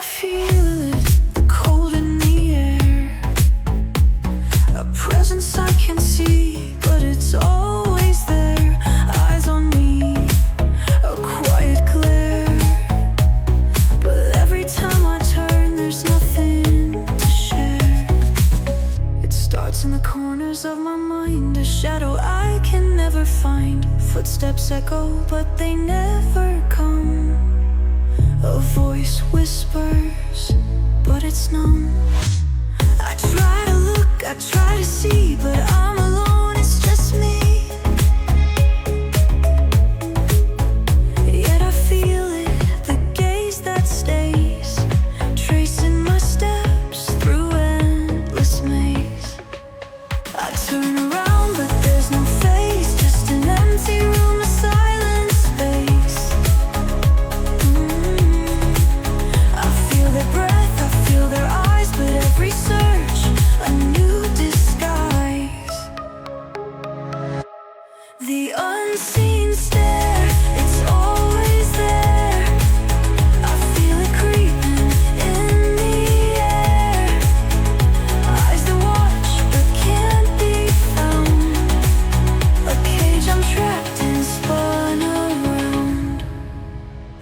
feel it, the cold in the air, a presence I can see, but it's always there. Eyes on me, a quiet glare, but every time I turn there's nothing to share. It starts in the corners of my mind, a shadow I can never find. Footsteps echo, but they never come. A voice whispers, but it's numb. I try to look, I try to see, but I'm alone, it's just me. Yet I feel it, the gaze that stays, tracing my steps through endless maze. I turn around, but there's no face, just an empty room, a silent space. I feel their breath, I feel their eyes, but every search, a new disguise. The unseen stare, it's always there. I feel it creeping in the air. Eyes that watch but can't be found. A cage I'm trapped in, spun around.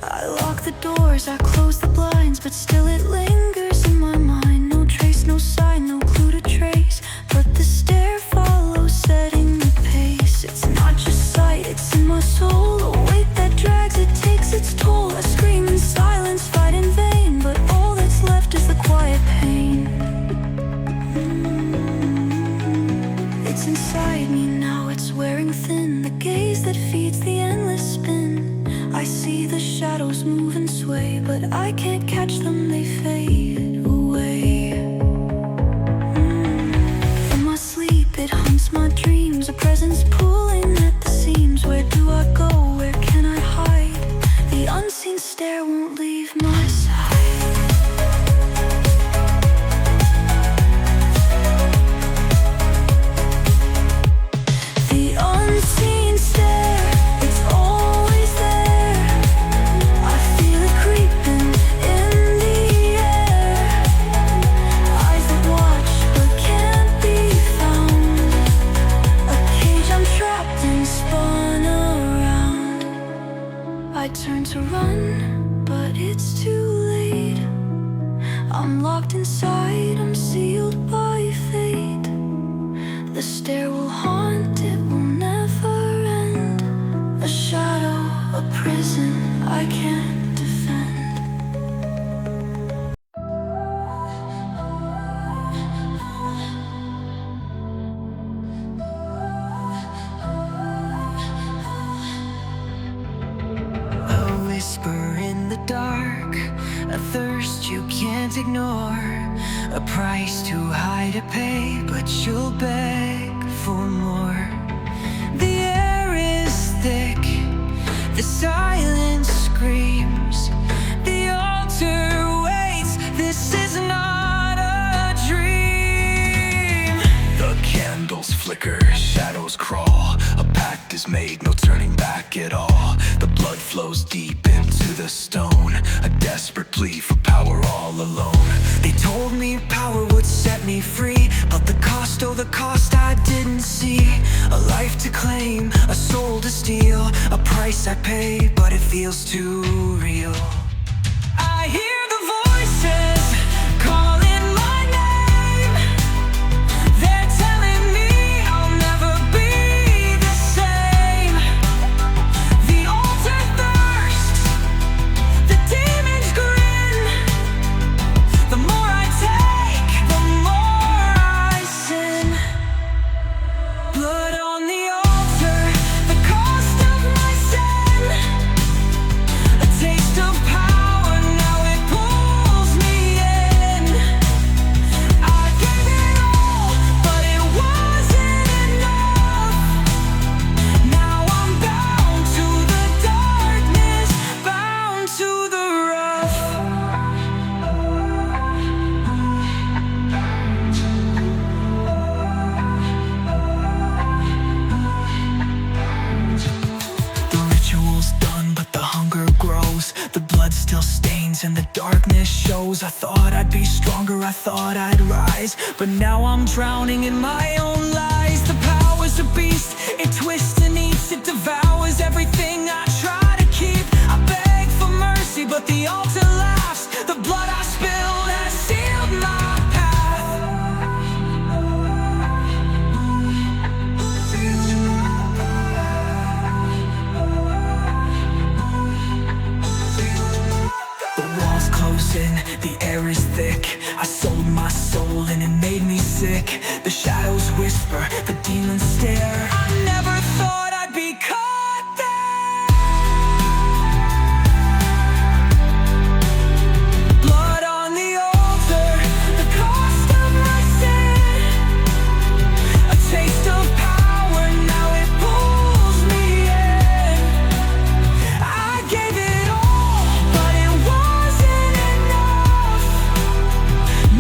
I lock the doors, I close the blinds, but still it lingers in my mind. No trace, no sign, no clue to trace, but the stare follows, setting the pace. It's not just sight, it's in my soul, a weight that drags, it takes its toll. I scream in silence, fight in vain, but all that's left is the quiet pain. It's inside me now, it's wearing thin, the gaze that feeds the endless spin. I see the shadows move and sway, but I can't catch them, they fade away. From my sleep, it haunts my dreams, a presence pulling at the seams. Where do I go, where can I hide? The unseen stare won't leave my side. The unseen stare, it's always there. I feel it creeping in the air. Eyes that watch but can't be found. A cage I'm trapped in, spun around. I turn to run, but it's too late. I'm locked inside, I'm sealed by fate. The stare will haunt, it will never end. A shadow, a prison I can't defend. A whisper in the dark, a thirst you can't ignore, a price too high to pay, but you'll beg for more. The air is thick, the silence screams, the altar waits, this is not a dream. The candles flicker, shadows crawl, a pact is made, no turning back at all. The blood flows deep into the stone, a desperate plea for power all alone. They told me power would set me free, but the cost, oh the cost I didn't see. A life to claim, a soul to steal, a price I pay, but it feels too real. I hear the voices calling my name. They're telling me I'll never be the same. The altar thirsts, the demons grin. The more I take, the more I sin. Blood on the altar, the cost of my sin. A taste of power, now it pulls me in. I gave it all, but it wasn't enough. Now I'm bound to the darkness, bound to the rough. The ritual's done, but the hunger grows. The blood still stains and the darkness shows. shadows. I thought I'd be stronger, I thought I'd rise, but now I'm drowning in my own lies. The power's a beast, it twists and eats, it devours everything I try to keep. I beg for mercy, but the altar laughs. The blood I spilled has sealed my path. The walls close in, the air is thick. I sold my soul and it made me sick. The shadows whisper, the demons stare. I never thought I'd be caught there. Blood on the altar, the cost of my sin. A taste of power, now it pulls me in. I gave it all, but it wasn't enough.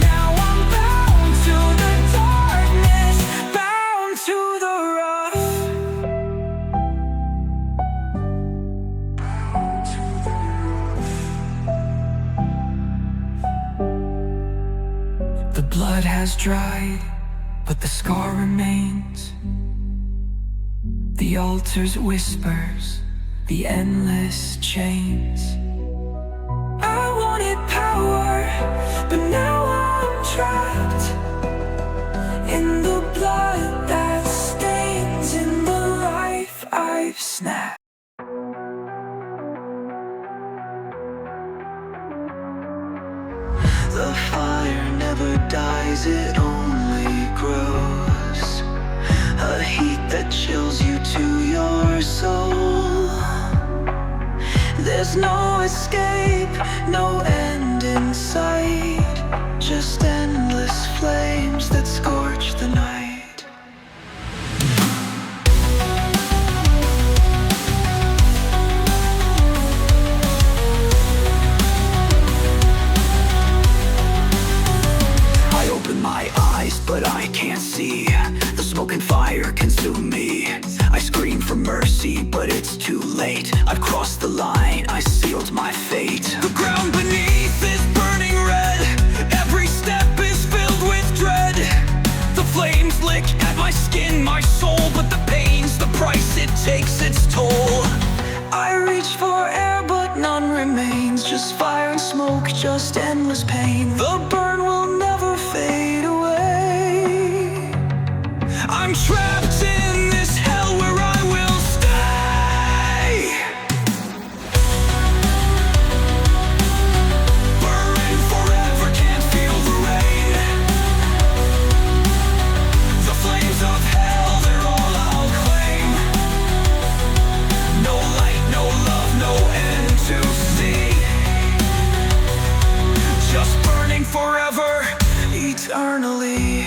Now I'm bound to the darkness, bound to the rough. The blood has dried, but the scar remains. The altar's whispers, the endless chains. I wanted power, but now I'm trapped in the blood that stains, in the life I've snapped. The fire never dies, it only grows. A heat that chills you to your soul. There's no escape, no end in sight. Just endless flames that scorch the night. I open my eyes, but I can't see. The smoke and fire consume me. I scream for mercy, but it's too late. I've crossed the line, I sealed my fate. The ground beneath is burning red. Every step is filled with dread. The flames lick at my skin, my soul, but the pain's the price, it takes its toll. I reach for air, but none remains. Just fire and smoke, just endless pain. The burn will never fade away. I'm trapped in this hell where I will stay. Burning forever, can't feel the rain. The flames of hell, they're all I'll claim. No light, no love, no end to see. Just burning forever, eternally.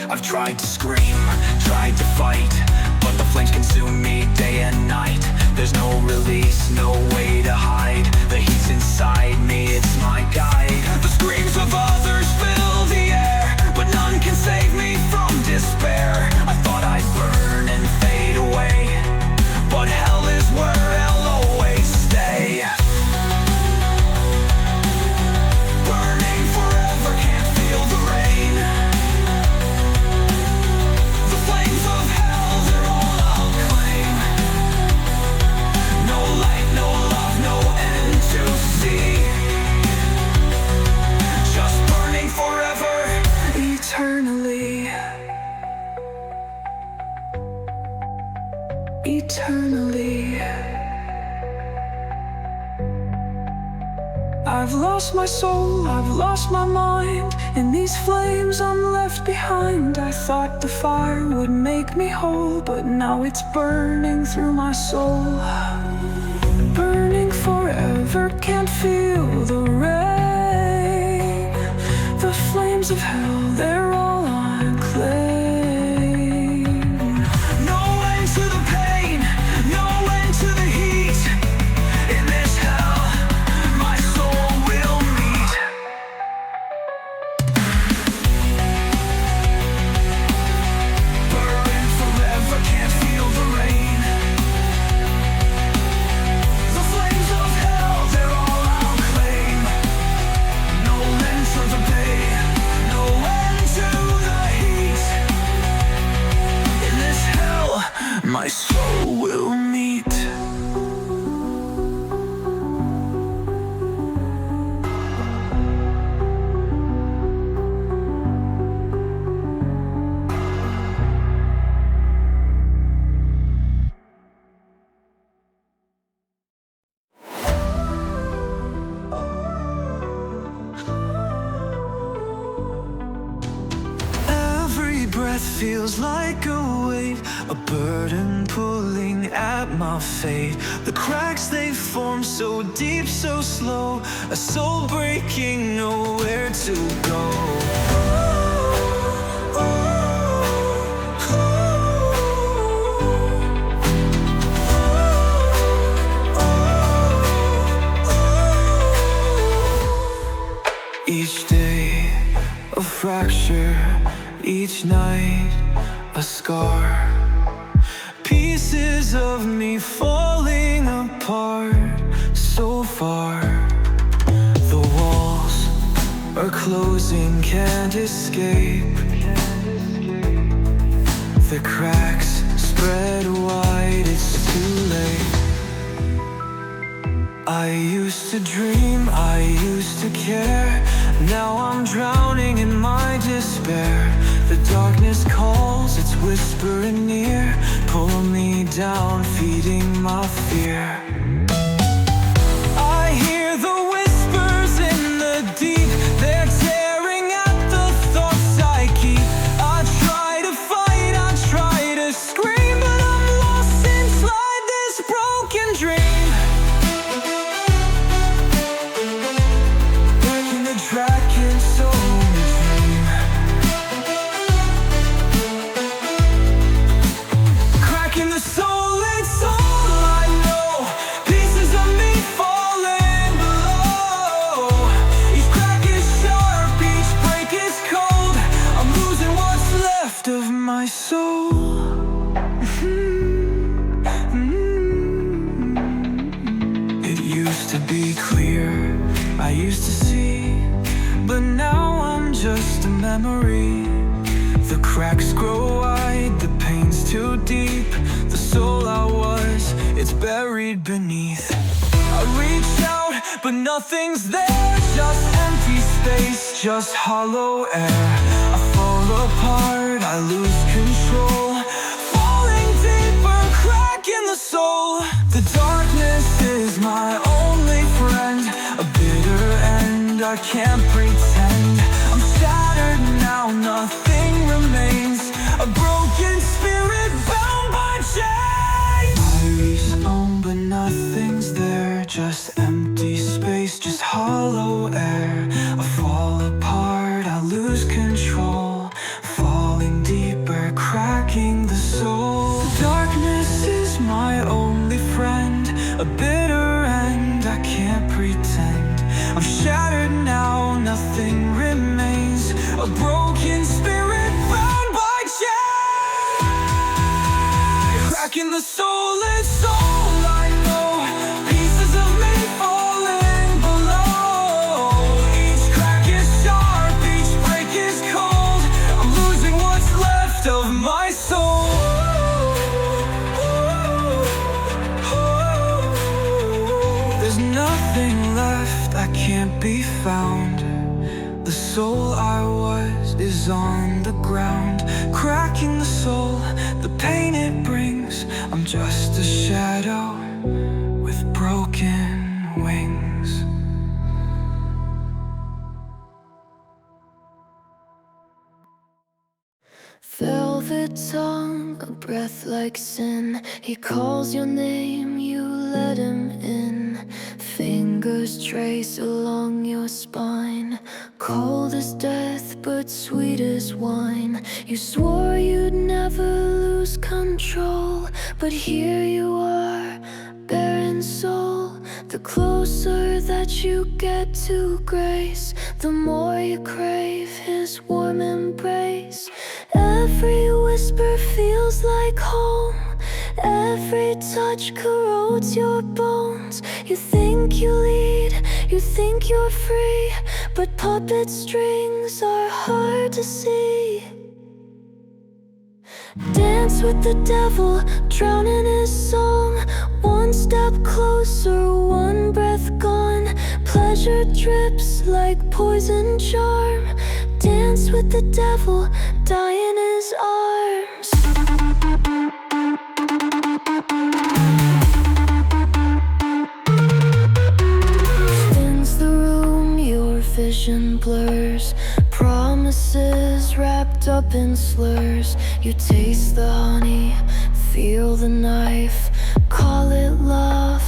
I've tried to scream, tried to fight, but the flames consume me day and night. There's no release, no way to hide. The heat's inside me, it's my guide. The screams of others fill the air, but none can save me from despair. I thought I'd burn and fade away, but hell is where I'll always stay. Burning forever, can't feel the rain. The flames of hell, they're all I'll claim. No light, no love, no end to see. Just burning forever, eternally. Eternally. I've lost my soul, I've lost my mind. In these flames I'm left behind. I thought the fire would make me whole, but now it's burning through my soul. Burning forever, can't feel the rain. The flames of hell, they're all I claim. No end to the pain, no end to the heat. In this hell, my soul will meet. Burning forever, can't feel the rain. The flames of hell, breath feels like a wave, a burden pulling at my fate. The cracks they form so deep, so slow, a soul breaking, nowhere to go. Each day a fracture, each night a scar. Pieces of me falling apart so far. The walls are closing, can't escape. The cracks spread wide, it's too late. I used to dream, I used to care. Now I'm drowning in my despair. The darkness calls, it's whispering near. Pull me down, feeding my fear. I hear the whispers in the deep. They're tearing at the thoughts I keep. I try to fight, I try to scream, but I'm lost inside this broken dream. Tracking so dream. Cracking the soul, it's all I know. Pieces of me falling below. Each crack is sharp, each break is cold. I'm losing what's left of my soul. It used to be clear, I used to see, but now I'm just a memory. The cracks grow wide, the pain's too deep. The soul I was, it's buried beneath. I reach out, but nothing's there. Just empty space, just hollow air. I fall apart, I lose control. Falling deeper, crack in the soul. The darkness is my only friend, a bitter end, I can't pretend. I'm shattered now, nothing remains. A broken spirit bound by chains. I respawn, but nothing's there. Just empty space, just hollow air. I fall apart, I lose control. Falling deeper, cracking the soul. The darkness is my only friend, a bitter end, I can't pretend. I'm shattered now, nothing remains. A broken spirit bound by chains. Cracking the soul, it's all I know. Pieces of me falling below. Each crack is sharp, each break is cold. I'm losing what's left of my soul. There's nothing left, I can't be found. The soul I was is on the ground. Cracking the soul, the pain it brings. I'm just a shadow with broken wings. Velvet tongue, a breath like sin. He calls your name, you let him in. Fingers trace along your spine. Cold as death, but sweet as wine. You swore you'd never lose control, but here you are, barren soul. The closer that you get to grace, the more you crave his warm embrace. Every whisper feels like home. Every touch corrodes your bones. You think you lead, you think you're free, but puppet strings are hard to see. Dance with the devil, drown in his song. One step closer, one breath gone. Pleasure drips like poison charm. Dance with the devil, die in his arms. Spins the room, your vision blurs. Promises wrapped wrapped up in slurs. You taste the honey, feel the knife. Call it love,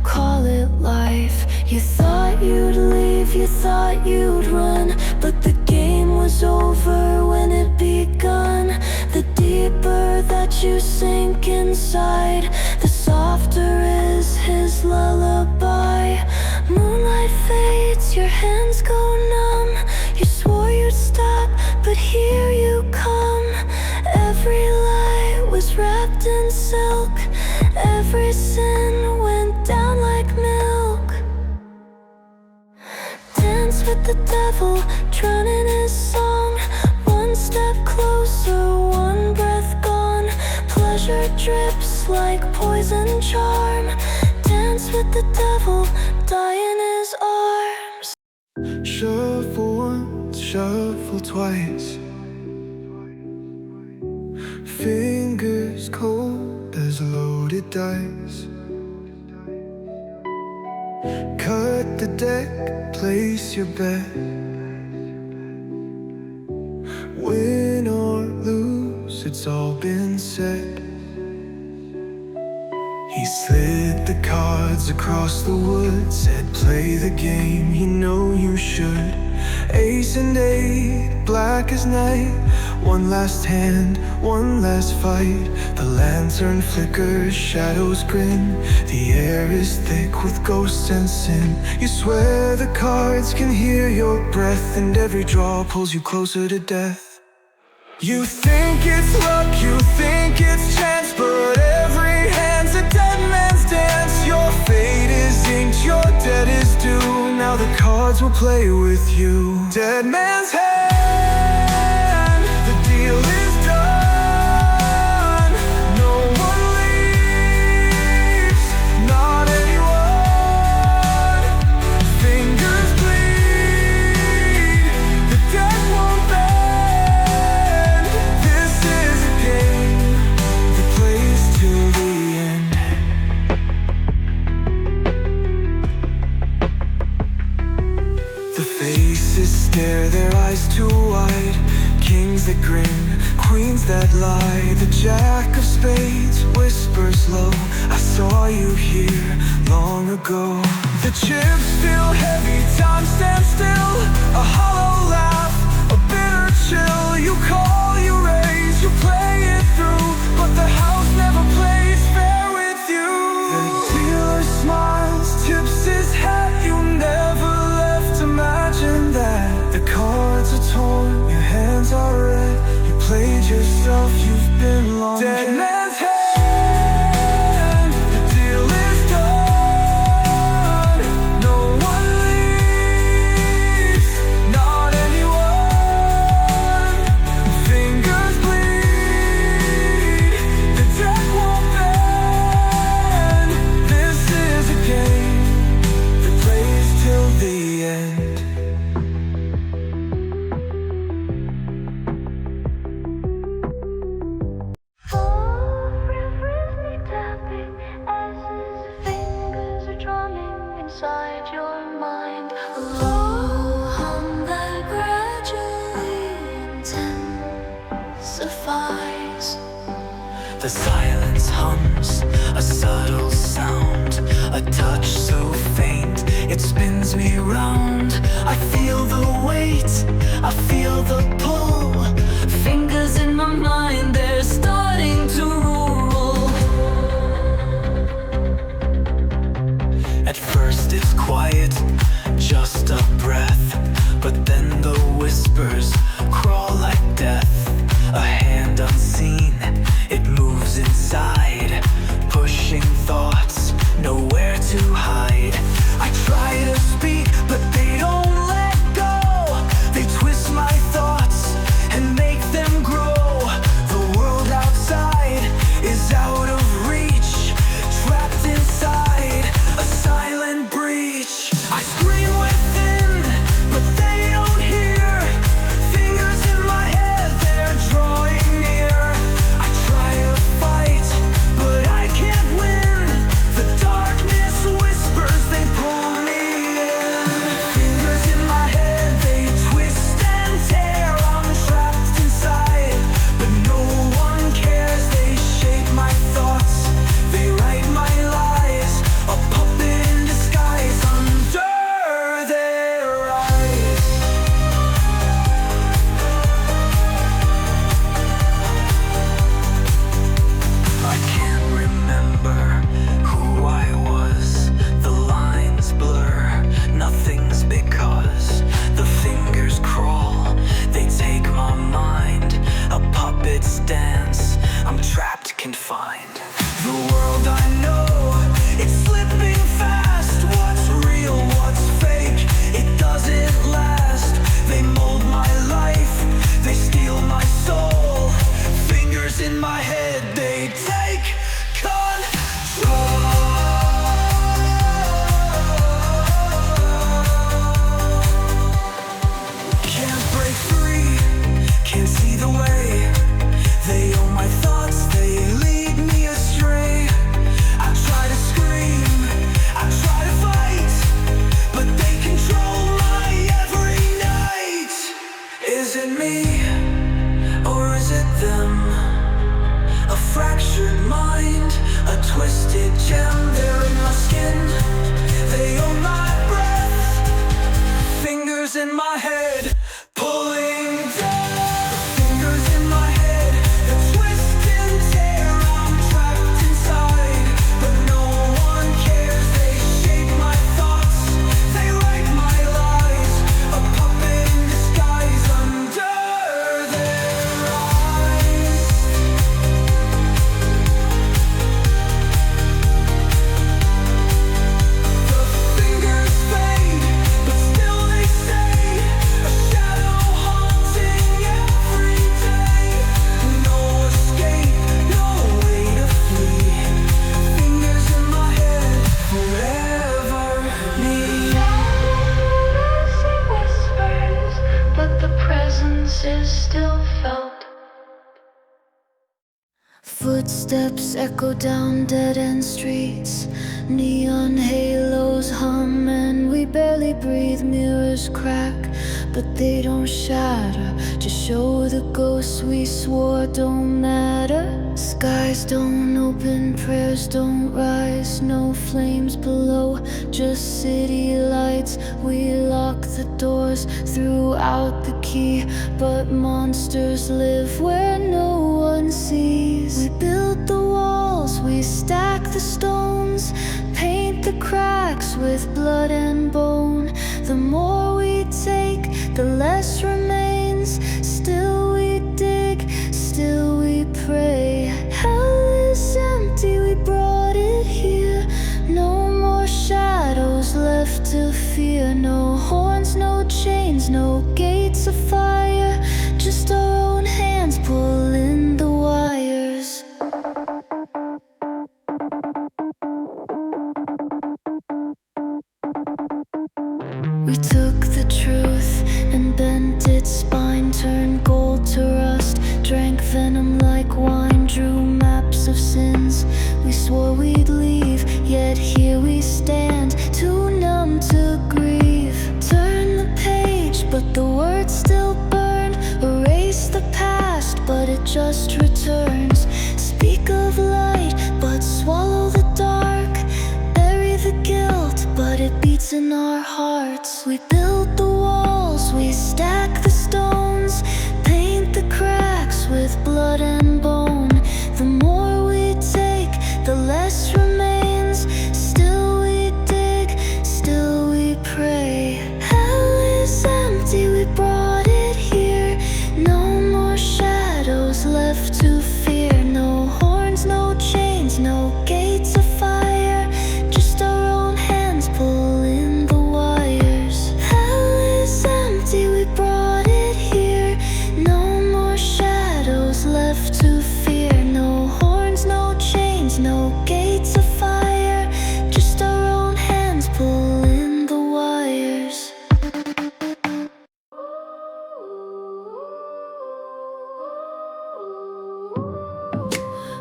call it life. You thought you'd leave, you thought you'd run, but the game was over when it begun. The deeper that you sink inside, the softer is his lullaby. Moonlight fades, your hands go numb. You swore you'd stop, but here you come. Every lie was wrapped in silk. Every sin went down like milk. Dance with the devil, drown in his song. One step closer, one breath gone. Pleasure drips like poison charm. Dance with the devil, die in his arms. Shuffle once, shuffle twice. Fingers cold as loaded dice. Cut the deck, place your bet. Win or lose, it's all been said. He slid the cards across the wood, said play the game, you know you should. Ace and eight, black as night. One last hand, one last fight. The lantern flickers, shadows grin. The air is thick with ghosts and sin. You swear the cards can hear your breath, and every draw pulls you closer to death. You think it's luck, you think it's chance, but every hand's a dead man's dance. Your fate is inked, your debt is due. Now the cards will play with you. Dead man's hand, the deal is done. No one leaves, not anyone. Fingers bleed, the dead won't bend. This is a game that plays till the end. The faces stare, their eyes too wide. Kings that grin, queens that lie. The jack of spades whispers low, I saw you here long ago. The chips feel heavy, time stands still. A hollow laugh, a bitter chill. You call, you raise, you play it through, but the house never plays fair with you. The dealer smiles, tips his hat. You never left, imagine that. The cards are torn, your hands are red. You played yourself, you've been long dead. Man's hand, the deal is done. No one leaves, not anyone. Fingers bleed, the deck won't bend. This is a game that plays till the end. Rhythmic tapping as his fingers are drumming inside your mind. A low hum that gradually intensifies. The silence hums, a subtle sound, a touch so faint, it spins me round. I feel the weight, I feel the pull. Fingers in my mind, they're starting to rule. At first it's quiet, just a breath, but then the whispers crawl like death. A hand unseen, it moves inside, pushing thoughts, nowhere to hide. I try to speak, but they don't let go. They twist my thoughts and make them grow. The world outside is out of reach, trapped inside a silent breach. I scream within, but they don't hear. Fingers in my head, they're drawing the way. They own my thoughts, they lead me astray. I try to scream, I try to fight, but they control my every night. Is it me, or is it them? A fractured mind, a twisted gem. They're in my skin, they own my breath. Fingers in my head, pulling down. Fingers in my head, the twist and tear. I'm trapped inside, but no one cares. They shape my thoughts, they write my lies. A puppet in disguise under their eyes. The fingers fade, but still they say, a shadow haunting every day. No escape, no way to flee. Fingers in my head, forever me. She whispers, but the presence is still felt. Footsteps echo down dead-end streets. Neon halos hum and we barely breathe. Mirrors crack, but they don't shatter. Just show the ghosts we swore don't matter. Skies don't open, prayers don't rise. No flames below, just city lights. We lock the doors, threw out the key, but monsters live where no one sees. We build the walls, we stack the stones, paint the cracks with blood and bone. The more we take, the less remains. Still we dig, still we pray. Hell is empty, we brought it here. No more shadows left to fear. No horns, no chains, no gates of fire. Just our own hands pulling the wires. We took the truth and bent its spine, turned gold to rust, drank venom like wine, drew maps of sins. We swore we'd leave, yet here we stand, too numb to grieve. Turn the page, but the words still burn. Erase the past, but it just returns. Speak of light, but swallow the dark. Bury the guilt, but it beats in our hearts. We build the walls, we stack the stones, paint the cracks with blood and bone. The more we take, the less remains. Still we dig, still we pray. Hell is empty, we brought it here. No more shadows left to fear. No horns, no chains, no gates of fire. Just our own hands pulling the wires. Hell is empty, we brought it here. No more shadows left to fear. No horns, no chains, no gates of fire. Just our own hands pulling the wires.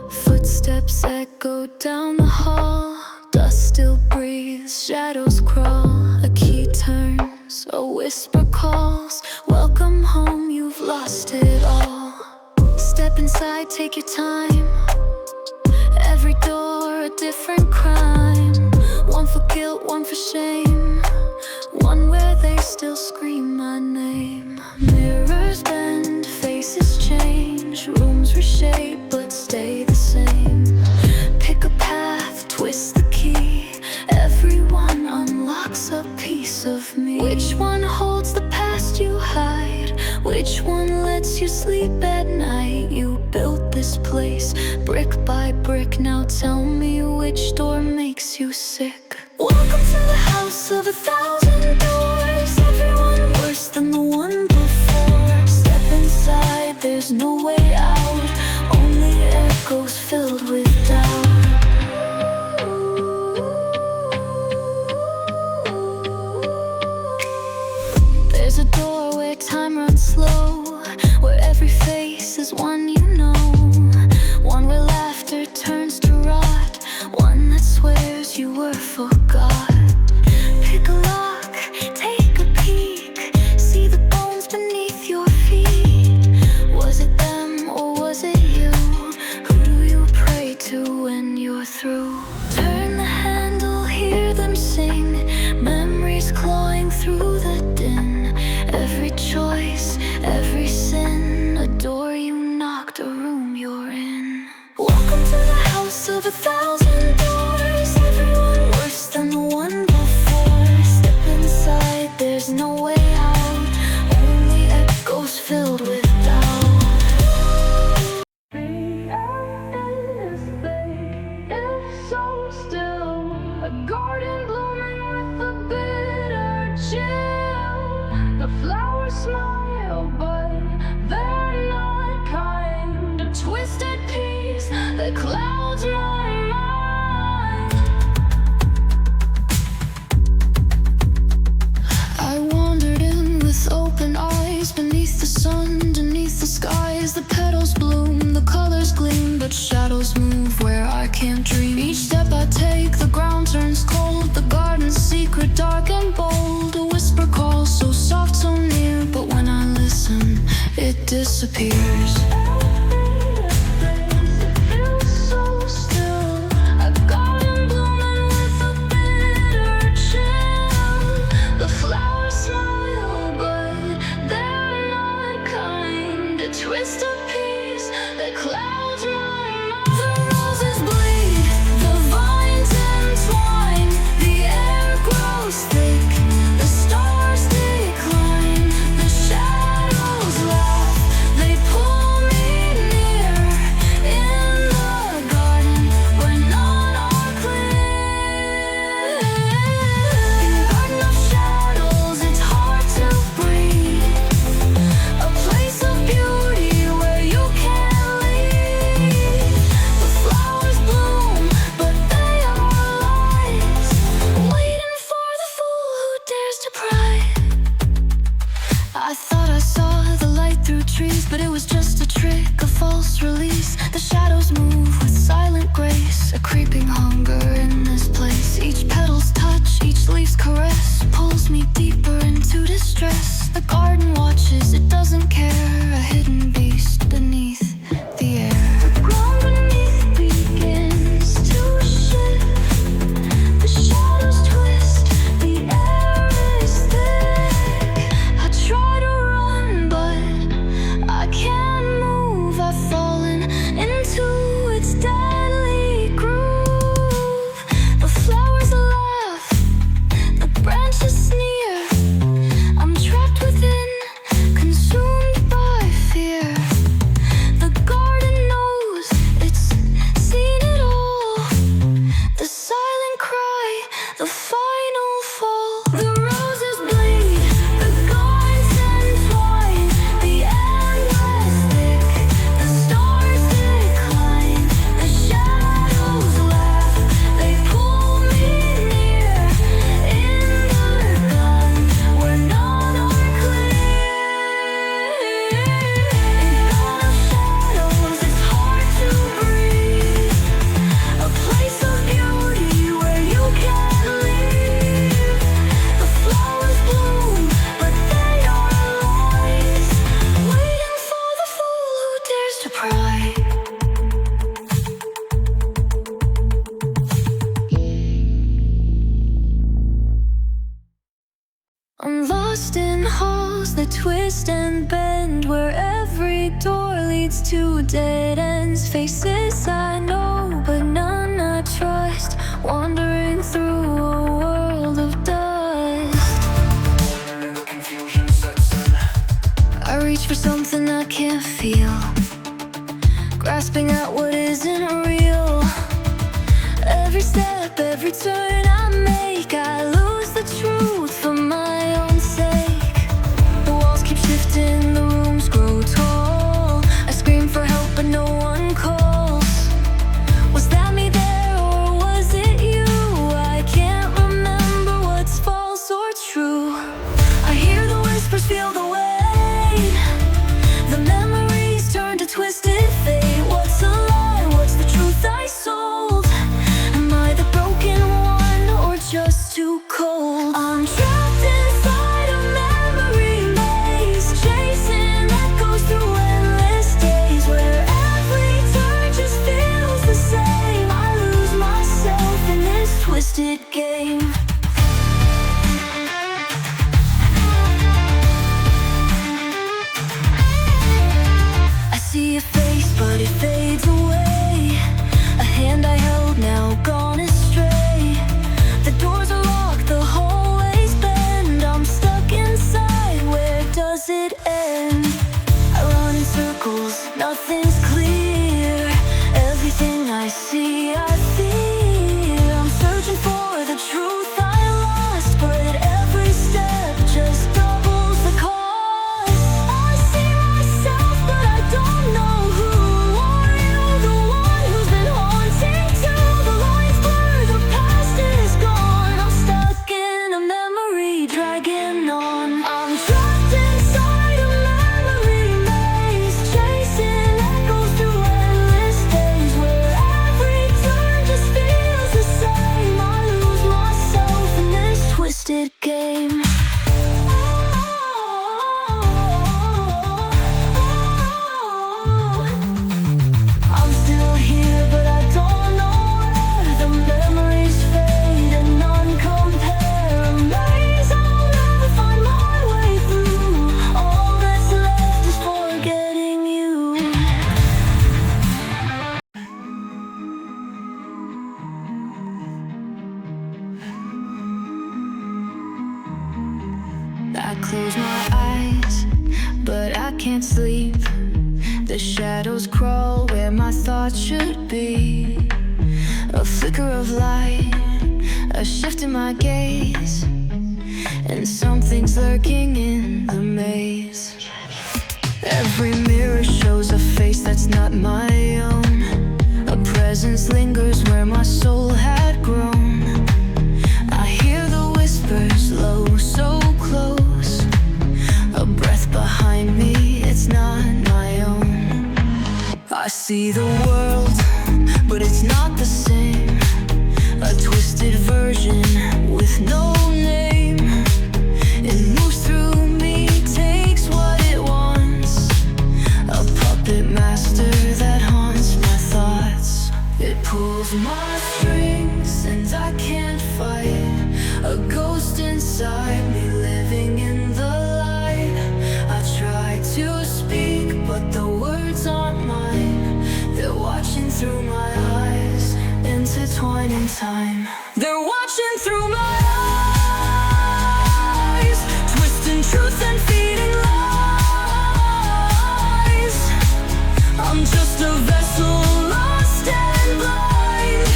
Footsteps echo down the hall. Dust still breathes, shadows crawl. A key turns, a whisper calls. Welcome home, you've lost it all. Step inside, take your time. Every door a different crime. One for guilt, one for shame. One where they still scream my name. Mirrors bend, faces change. Rooms reshape, but stay the same. Pick a path, twist the key. Everyone unlocks a piece of me. Which one holds the past you hide? Which one lets you sleep at night? You built this place, brick by brick. Now tell me which door makes you sick. Welcome to the house of 1,000 doors. Everyone worse than the one before. Step inside, there's no way out. Only echoes filled with doubt. There's a door where time runs slow, where every face 1,000 doors, everyone worse than the one before. Step inside, there's no way out, only echoes filled with doubt. The air is thick, it's so still, a garden blooming with a bitter chill. The flowers smile, but they're not kind. A twisted peace that clouds my mind. I wandered in with open eyes, beneath the sun, beneath the skies. The petals bloom, the colors gleam, but shadows move where I can't dream. Each step I take, the ground turns cold. The garden's secret, dark and bold. A whisper calls, so soft, so near, but when I listen, it disappears. Twist a piece that clouds my mind. The roses bleed, the vines entwine. The air grows thick, the stars decline. The shadows laugh, they pull me near. In the garden where none are clear. In a garden of shadows, it's hard to breathe. A place of beauty where you can't leave. The flowers bloom, but they are lies, waiting for the fool who dares to pry. I thought I saw the light through trees, but it was just a trick, a false release. The shadows move with silent grace, a creeping hunger in this place. Each petal's touch, each leaf's caress pulls me deeper into distress. The garden watches, it doesn't care, a hidden beast beneath the air. The ground beneath begins to shift. The shadows twist, the air is thick. I try to run, but I can't move. I've fallen into its deadly groove. The flowers laugh, the branches sneer. I'm trapped within, consumed by fear. The garden knows, it's seen it all. The silent cry, the final fall. The roses bleed, the vines entwine. The endless thick, the stars decline. The shadows laugh, they pull me near. In the gun where none are clear. In dawn of shadows, it's hard to breathe. A place of beauty where you can't leave. The flowers bloom, but they are lies, waiting for the fool who dares to pry. I'm lost in halls that twist and bend, where every door leads to dead ends. Faces I know, but none I trust, wandering through a world of dust. Confusion sets in. I reach for something I can't feel, grasping at what isn't real. Every step, every turn I make, I lose the truth for my own sake. The walls keep shifting, the rooms grow tall. I scream for help, but no one calls. Was that me there, or was it you? I can't remember what's false or true. I hear the whispers, feel the weight. The memories turn to twisted fate. What's a lie? What's the truth I sold? Am I the broken one, or just too cold? I'm trapped inside shadows crawl where my thoughts should be. A flicker of light, a shift in my gaze, and something's lurking in the maze. Every mirror shows a face that's not my own. A presence lingers where my soul had grown. I hear the whispers low, so close. A breath behind me, it's not my own. I see the world, but it's not the same. A twisted version with no name. It moves through me, takes what it wants. A puppet master that haunts my thoughts. It pulls my strings and I can't fight. A ghost inside me living in the light. I try to speak, but the words aren't mine. They're watching through my eyes, intertwined in time. They're watching through my eyes, twisting truth and feeding lies. I'm just a vessel, lost and blind,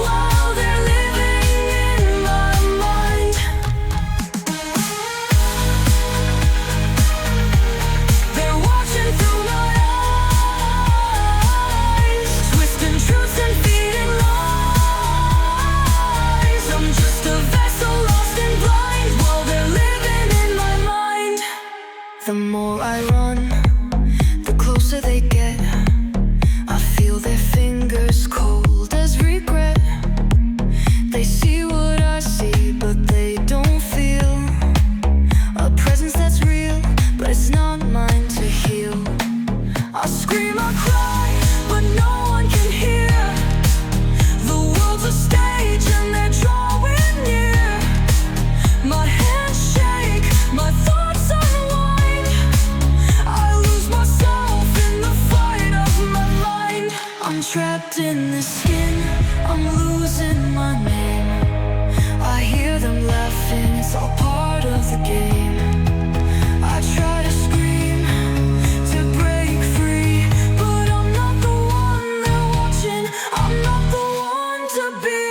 while they're living in my mind. They're watching through my eyes, twisting truth and feeding lies. I'm just a vessel, lost and blind, while they're living in my mind. The more I run, the closer they get. I feel their fingers cold as regret. They see what I see, but they don't feel. A presence that's real, but it's not mine to heal. I scream, I cry, but no one can hear. The world's a stage and they're drawing near. My hands shake, my thoughts unwind. I lose myself in the fight of my mind. I'm trapped in this skin, I'm losing my name. I hear them laughing, it's all part of the game. I try to scream, to break free, but I'm not the one they're watching. I'm not the one to be.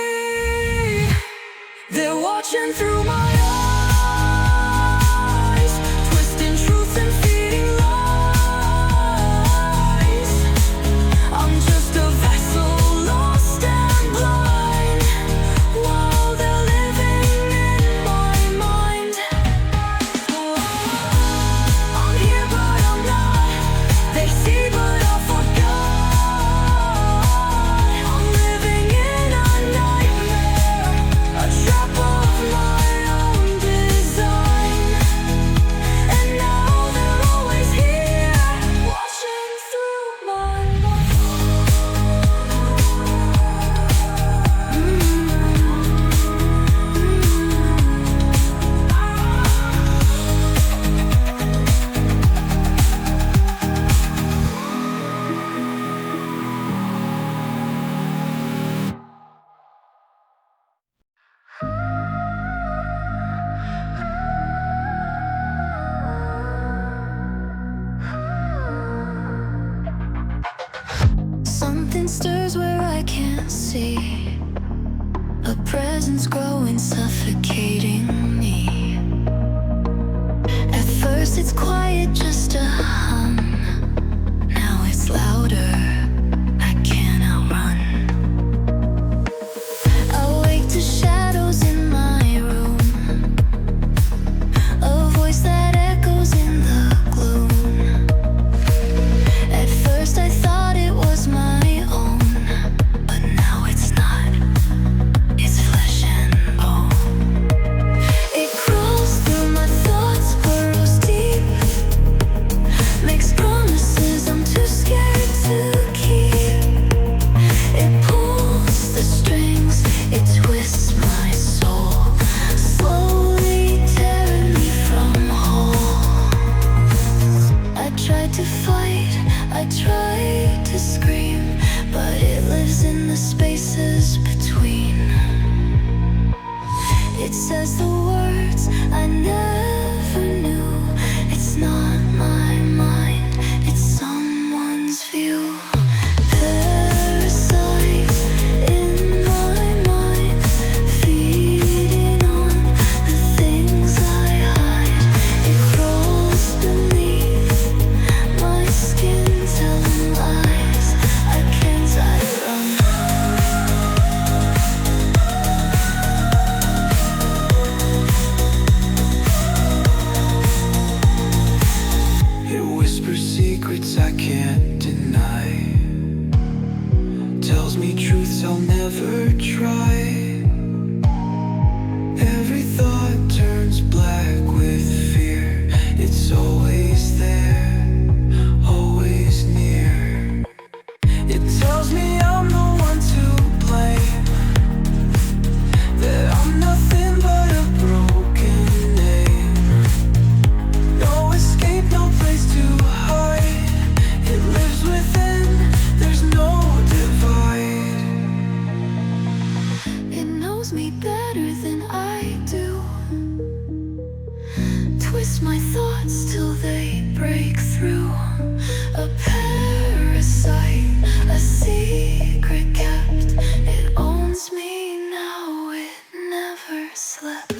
They're watching through my eyes, twisting truth and feeding lies. I'm just a vessel, lost and blind, while they're living in my mind. I'm here but I'm not. They see but I forgot. I'm living in a nightmare, a trap of my own design. And now they're always here, watching through my mind. Something stirs where I can't see. A presence growing, suffocating me. At first it's quiet, just a hum. Now it's louder, I can't outrun. Awake to shadows in my room. A voice that echoes in the gloom. At first I thought it was my own, but now it's not. It's flesh and bone. It crawls through my thoughts, burrows deep. can't deny, tells me truths I'll never try. Every thought turns black with fear. It's always there, always near. It tells me I'm the one to blame, that I'm nothing but a broken name. No escape, no place to hide. It lives within, there's no divide. It knows me better than I do, twist my thoughts till they break through. A parasite, a secret kept. It owns me now, it never slept.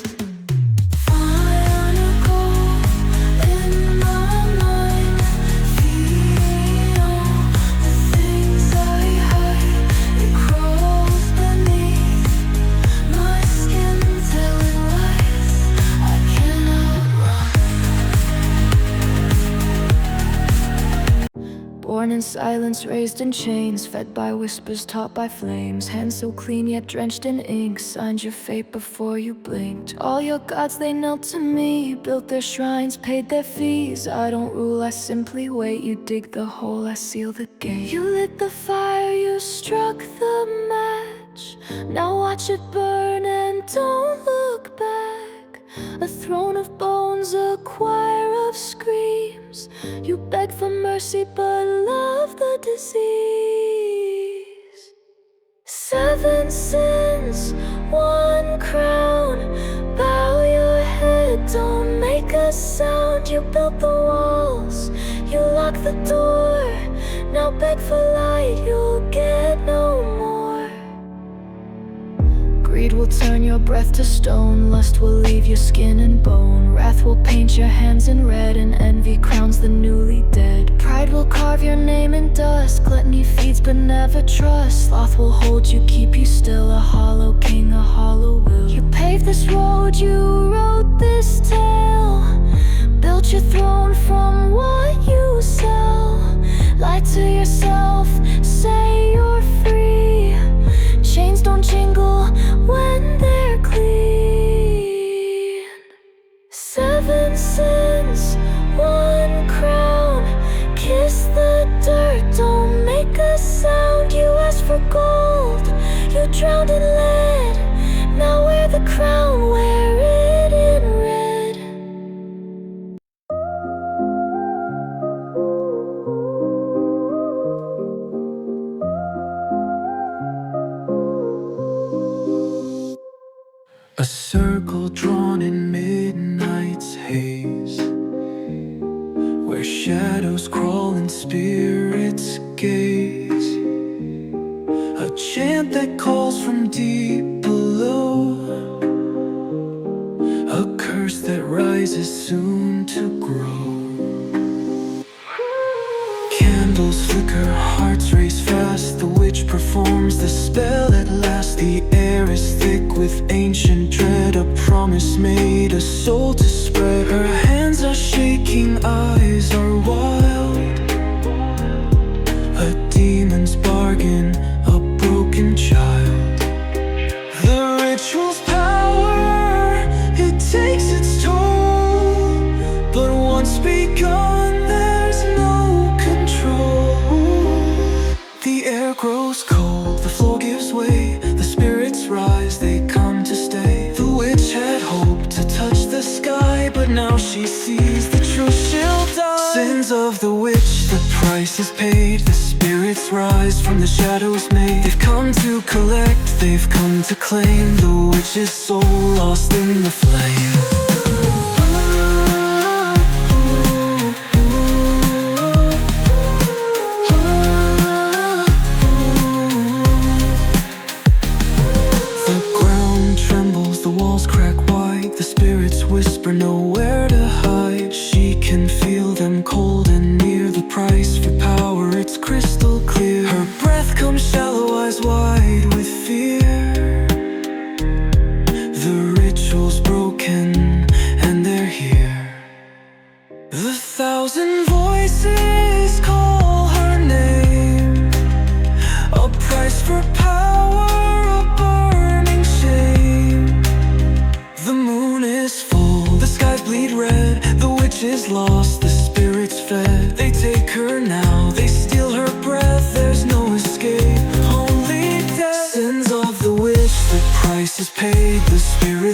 Born in silence, raised in chains, fed by whispers, taught by flames. Hands so clean yet drenched in ink, signed your fate before you blinked. All your gods, they knelt to me, built their shrines, paid their fees. I don't rule, I simply wait. You dig the hole, I seal the gate. You lit the fire, you struck the match. Now watch it burn and don't look back. A throne of bones, a choir of screams. You beg for mercy but love the disease. 7 sins, 1 crown. Bow your head, don't make a sound. You built the walls, you locked the door. Now beg for light, you'll get no more. Greed will turn your breath to stone, lust will leave your skin and bone. Wrath will paint your hands in red, and envy crowns the newly dead. Pride will carve your name in dust, gluttony feeds but never trust. Sloth will hold you, keep you still, a hollow king, a hollow will. You paved this road, you wrote this tale, built your throne from what you sell. Lie to yourself, say you're free. Chains don't jingle when they're clean. 7 sins, 1 crown. Kiss the dirt, don't make a sound. You asked for gold, you drowned in lead. Now wear the crown, wear it in red. A circle drawn in midnight's haze, where shadows crawl and spirits gaze. A chant that calls from deep below, a curse that rises soon to grow. Candles flicker, hearts race fast. The witch performs the spell at last. The air is thick with ancient dread, a promise made, a soul to spread. Her hands are shaking, eyes are wild. A demon's bargain, a broken child. The ritual's power, it takes its toll, but once begun, there's no control. The air grows cold, the floor gives way, the spirits rise, they come to stay. The witch had hoped to touch the sky, but now she sees the truth, she'll die. Sins of the witch, the price is paid. The spirits rise from the shadows made. They've come to collect, they've come to claim the witch's soul lost in the flame. Whisper nowhere to hide. She can feel them cold and near. The price for power, it's crystal clear. Her breath comes shallow, eyes wide with fear. The ritual's broken and they're here. The 1,000 voices call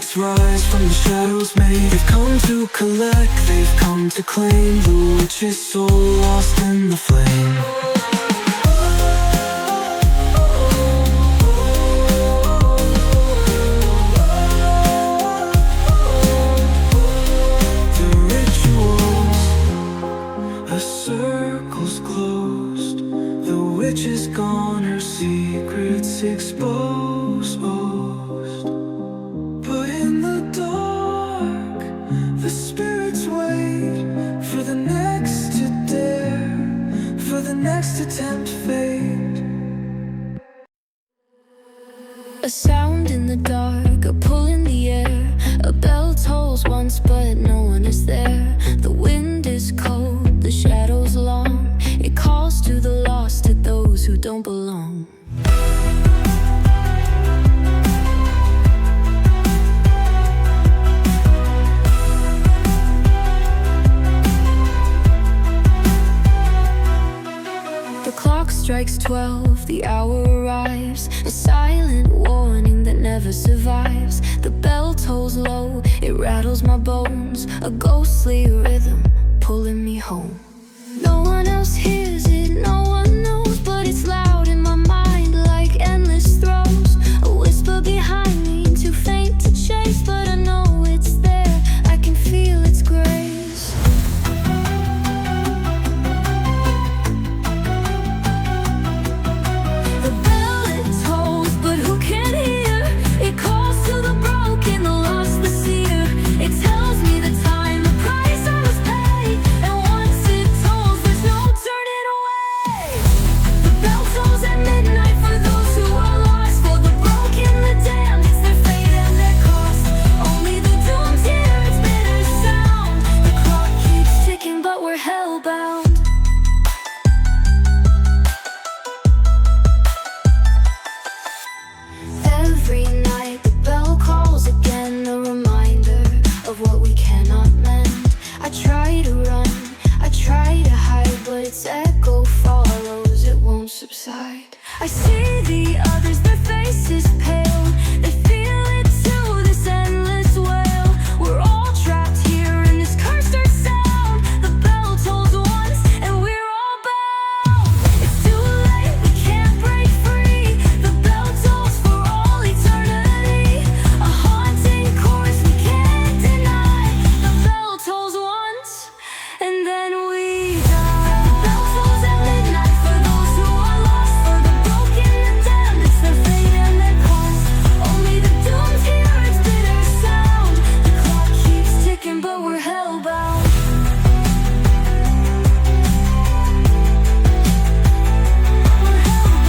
spirits rise from the shadows made. They've come to collect, they've come to claim the witch's soul lost in the flame. Is gone, her secrets exposed. But in the dark, the spirits wait for the next to dare, for the next attempt fate. A sound in the dark, a pull in the air. A bell tolls once, but no one is there. The wind is cold, the shadows long. It calls to the lost, to those who don't belong. The clock strikes 12, the hour arrives. A silent warning that never survives. The bell tolls low, it rattles my bones. A ghostly rhythm pulling me home. No one else hears it, no one knows, but it's loud in my mind like endless throws. A whisper behind me, too faint to chase, but I know it's there, I can feel its grace. The bell it tolls, but who can hear? It calls to the broken, the lost, the seer. It tells me the time, the price I must pay, and once it tolls, there's no turning away. The bell tolls at midnight for those who are lost, for the broken, the damned, it's their fate and their cost. Only the doomed hear its bitter sound. The clock keeps ticking, but we're hellbound. Every night the bell calls again, a reminder of what we cannot mend. I try to run, I try to hide, but its echo follows, it won't subside. I see the others, their faces pale. They feel it too, this endless wail. We're all trapped here in this cursed earth sound. The bell tolls once and we're all bound. It's too late, we can't break free. The bell tolls for all eternity. A haunting course we can't deny. The bell tolls once and then we die. The bell tolls at midnight for those who are lost, for the broken and damned, it's their fate and their cost. Only the doomed hear its bitter sound. The clock keeps ticking, but we're hellbound. We're hellbound.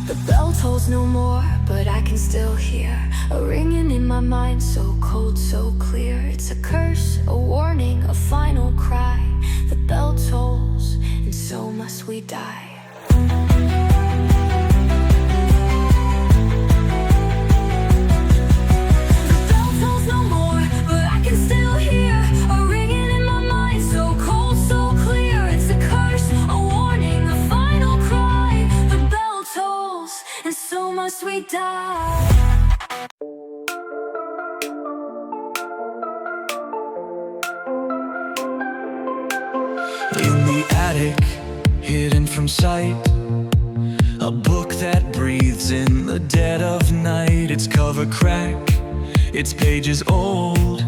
The bell tolls no more, but I can still hear a ringing in my mind, so cold, so clear. It's a curse, a warning, a final cry. The bell tolls, and so must we die. The bell tolls no more, but I can still hear a ringing in my mind, so cold, so clear. It's a curse, a warning, a final cry. The bell tolls, and so must we die. In the attic, hidden from sight, a book that breathes in the dead of night. Its cover crack, its pages old,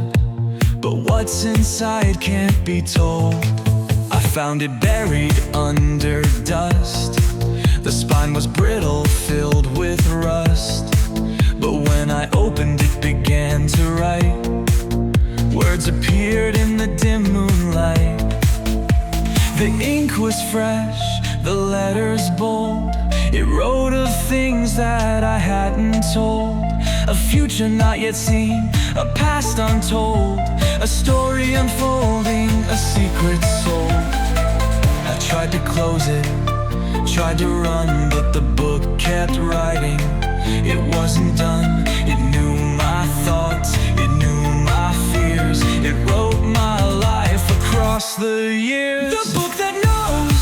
but what's inside can't be told. I found it buried under dust. The spine was brittle, filled with rust. But when I opened it, began to write. Words appeared in the dim moonlight. The ink was fresh, the letters bold. It wrote of things that I hadn't told. A future not yet seen, a past untold. A story unfolding, a secret soul. I tried to close it, tried to run, but the book kept writing. It wasn't done, it knew my thoughts, it knew my fears. It wrote my life across the years. The book that knows,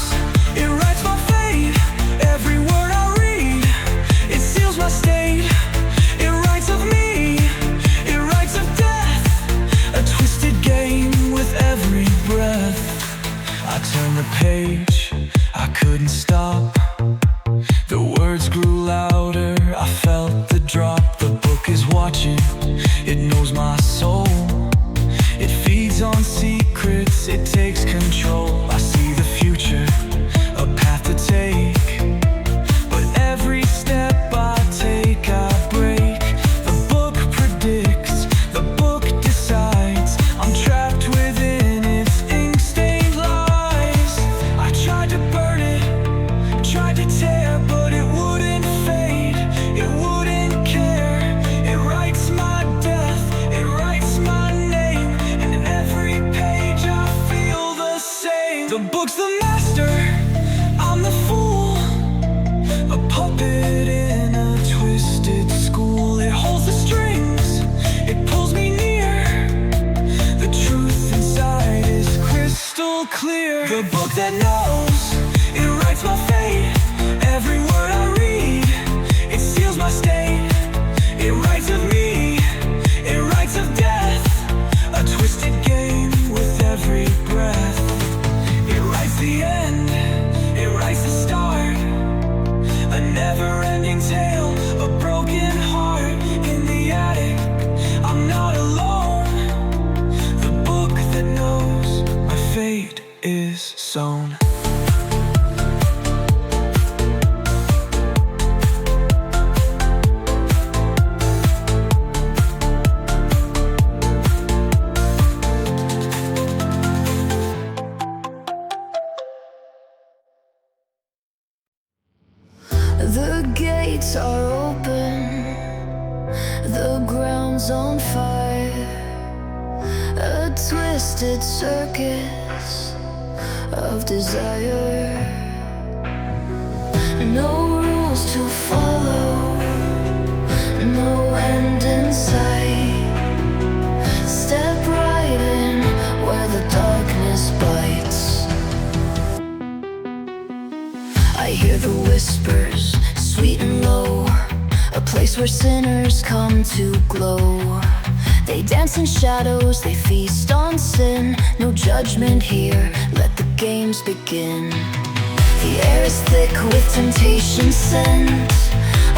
it writes my fate. Every page, I couldn't stop. The words grew louder, I felt the drop. The book is watching, it knows my soul. It feeds on secrets, it takes control. I see the future, a path to take. But every step I take, I break. The book predicts, the book decides. I'm trapped within its ink-stained lies. I tried to burn it, tried to tear, but it wouldn't fade, it wouldn't care. It writes my death, it writes my name, and in every page I feel the same. The book's the master, I'm the fool, a puppet in a twisted school. It holds the strings, it pulls me near. The truth inside is crystal clear. The book that knows, it writes my fate. Every word I read, it seals my state. It writes of me, it writes of death. A twisted game with every breath. It writes the end, it writes the start. A never-ending tale, a broken heart. In the attic, I'm not alone. The book that knows my fate is sown. The gates are open, the ground's on fire. A twisted circus of desire. No rules to follow, no end in sight. Step right in where the darkness bites. I hear the whispers, sweet and low, a place where sinners come to glow. They dance in shadows, they feast on sin. No judgment here, let the games begin. The air is thick with temptation scent,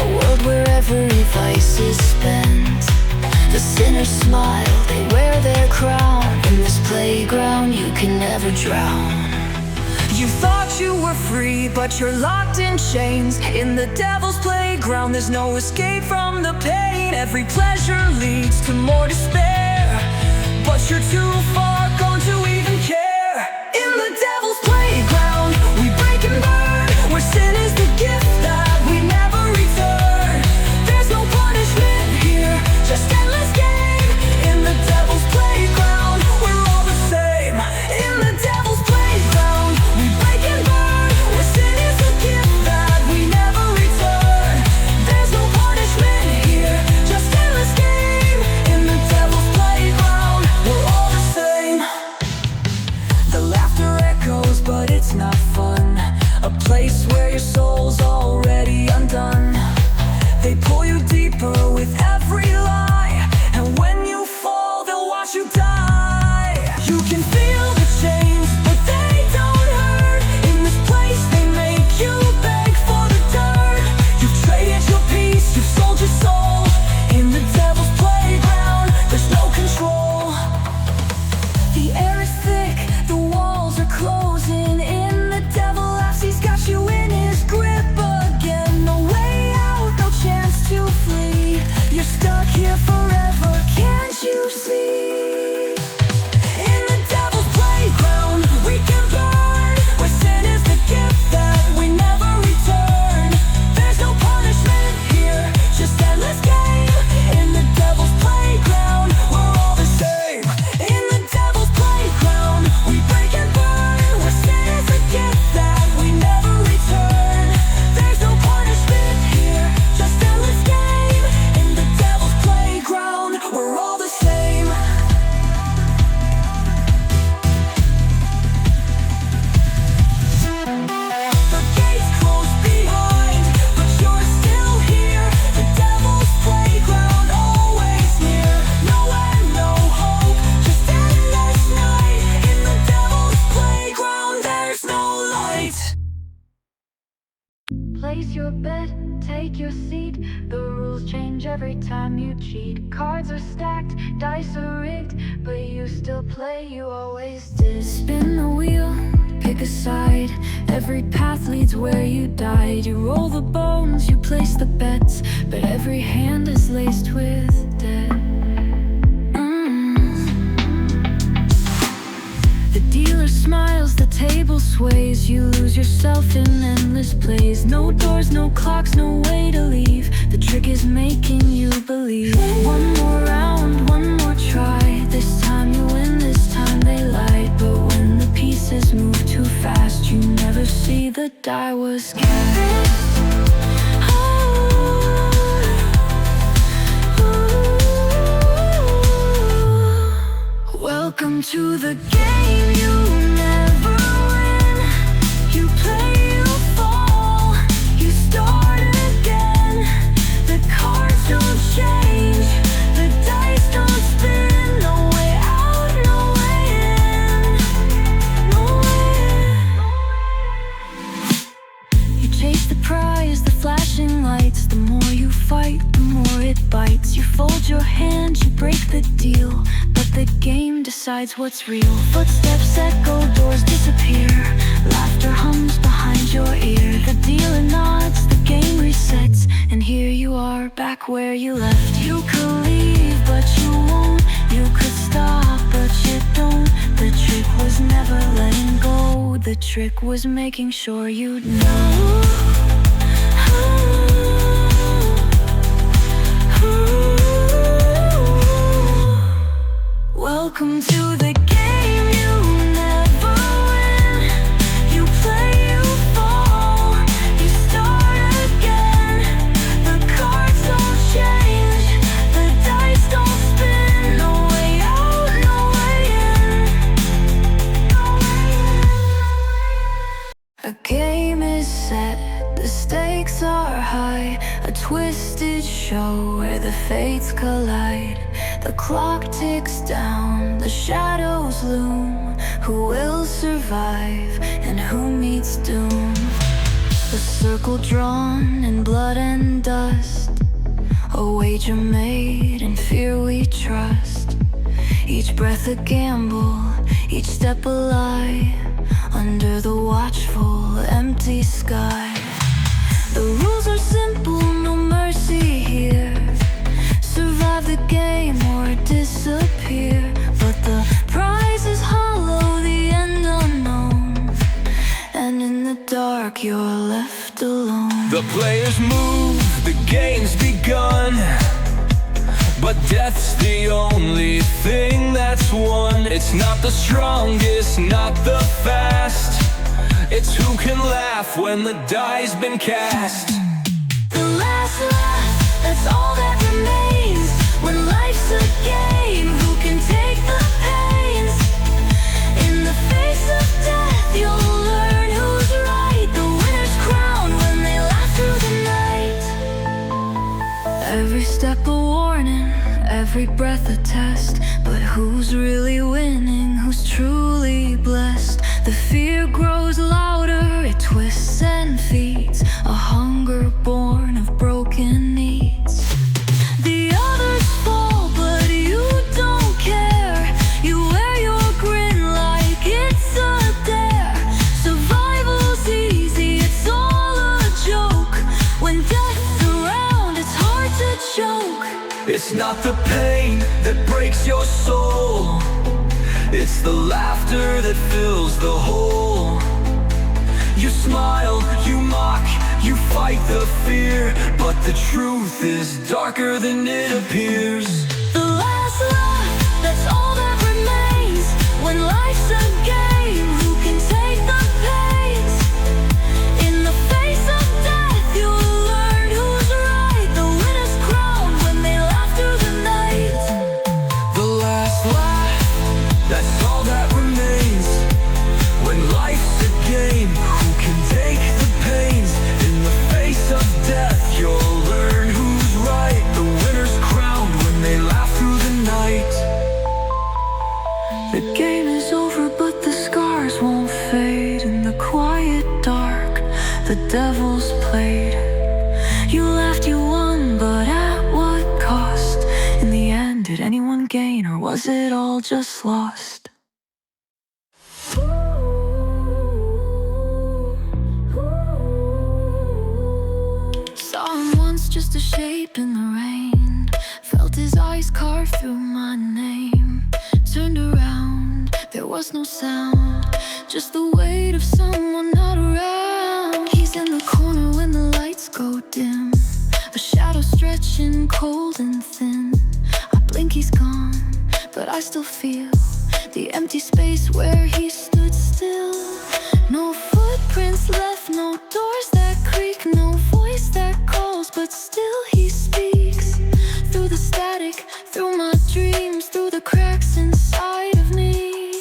a world where every vice is spent. The sinners smile, they wear their crown. In this playground you can never drown. You thought you were free, but you're locked in chains. In the devil's playground, there's no escape from the pain. Every pleasure leads to more despair, but you're too far gone to even care. In the devil's playground, we break and burn, where sin is the gift that we never return. There's no punishment here, just endless game. In the devil's playground, we're all the same. In the devil's playground, we break and burn, where sin is a gift that we never return. There's no punishment here, just endless game. In the devil's playground, we're all the same. Place your bet, take your seat. The rules change every time you cheat. Cards are stacked, dice are rigged, but you still play, you always did. Spin the wheel, pick a side. Every path leads where you died. You roll the bones, you place the bets, but every hand is laced with debt. The dealer smiles, the table sways. You lose yourself in endless plays. No doors, no clocks, no way to leave. The trick is making you believe. One more round, one more try. This time you win, this time they lied. But when the pieces move too fast, you never see the die was cast. Welcome to the game you never win. You play, you fall, you start again. The cards don't change, the dice don't spin. No way out, no way in, no way in. You chase the prize, the flashing lights. The more you fight, the more it bites. You fold your hand, you break the deal, but the game decides what's real. Footsteps echo, doors disappear. Laughter hums behind your ear. The dealer nods, the game resets, and here you are, back where you left. You could leave, but you won't. You could stop, but you don't. The trick was never letting go. The trick was making sure you'd know. Welcome to the game you never win. You play, you fall, you start again. The cards don't change, the dice don't spin. No way out, no way in, no way in. A game is set, the stakes are high. A twisted show where the fates collide. The clock ticks down, the shadows loom. Who will survive and who meets doom? A circle drawn in blood and dust. A wager made in fear we trust. Each breath a gamble, each step a lie. Under the watchful, empty sky. The rules are simple, no mercy here. Survive the game or disappear. But the prize is hollow, the end unknown. And in the dark you're left alone. The players move, the game's begun, but death's the only thing that's won. It's not the strongest, not the fast. It's who can laugh when the die's been cast. The last laugh, that's all that remains. When life's a game, who can take the pains? In the face of death, you'll learn who's right. The winner's crowned when they laugh through the night. Every step a warning, every breath a test. But who's really winning, who's truly blessed? The fear grows louder, it twists and feeds. A hunger born of broken needs. The others fall, but you don't care. You wear your grin like it's a dare. Survival's easy, it's all a joke. When death's around, it's hard to choke. It's not the pain that breaks your soul. It's the laughter that fills the hole. You smile, you mock, you fight the fear, but the truth is darker than it appears. The last laugh, that's all that remains. When life's a game, who can take the pains? In the face of death, you'll learn who's right. The winner's crowned when they laugh through the night. The last laugh, that's all that remains. When life's a game, who can take the pains? In the face of death, you'll learn who's right. The winner's crowned when they laugh through the night. the devil's played. You laughed, you won, but at what cost? In the end, did anyone gain, or was it all just lost? Saw him once, just a shape in the rain. Felt his eyes carve through my name. Turned around, there was no sound, just the weight of someone not around. He's in the corner when the lights go dim, a shadow stretching cold and thin. I blink, he's gone, but I still feel the empty space where he stood still. No footprints left, no doors that creak, no voice that calls, but still he speaks. Through the static, through my dreams, through the cracks inside of me.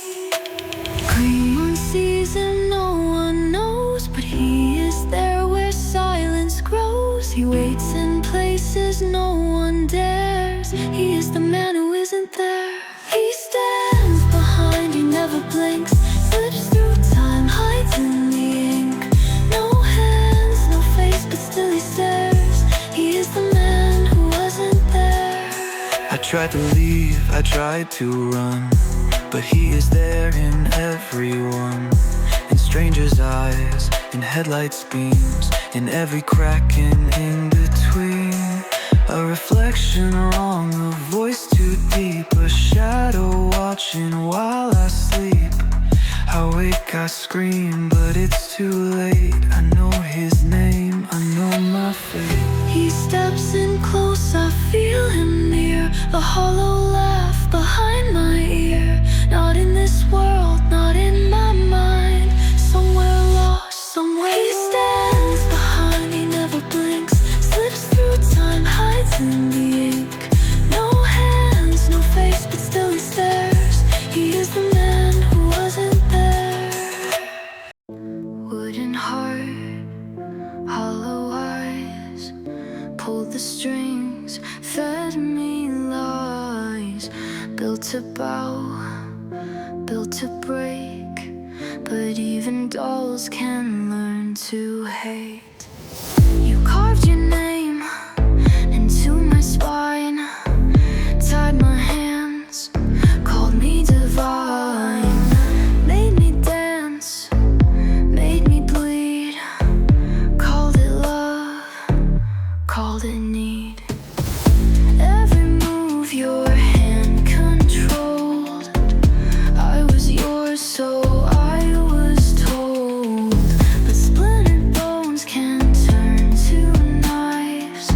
Green moon season, no one knows, but he is there where silence grows. He waits in places no one dares. He is the man who isn't there. He stands behind, he never blinks, slips through time, hides in the ink. No hands, no face, but still he stares. He is the man who wasn't there. I tried to leave, I tried to run, but he is there in everyone. In strangers' eyes, in headlights' beams, in every crack and in between. A reflection wrong, a voice too deep, a shadow watching while I sleep. I wake, I scream, but it's too late. I know his name, I know my fate. He steps in close, I feel him near, a hollow laugh behind my ear. Not in this world, not in my mind, somewhere lost, somewhere he stands behind, he never blinks, slips through time, hides in the ink. No hands, no face, but still he stares. He is the man who wasn't there. Wooden heart, hollow eyes, pulled the strings, fed me lies. Built to bow, built to break, but even dolls can learn to hate. You carved your name into my spine, tied my hands, called me divine, made me dance, made me bleed, called it love, called it need. Every move your hand controlled, I was yours, so I was told. But splintered bones can turn to knives,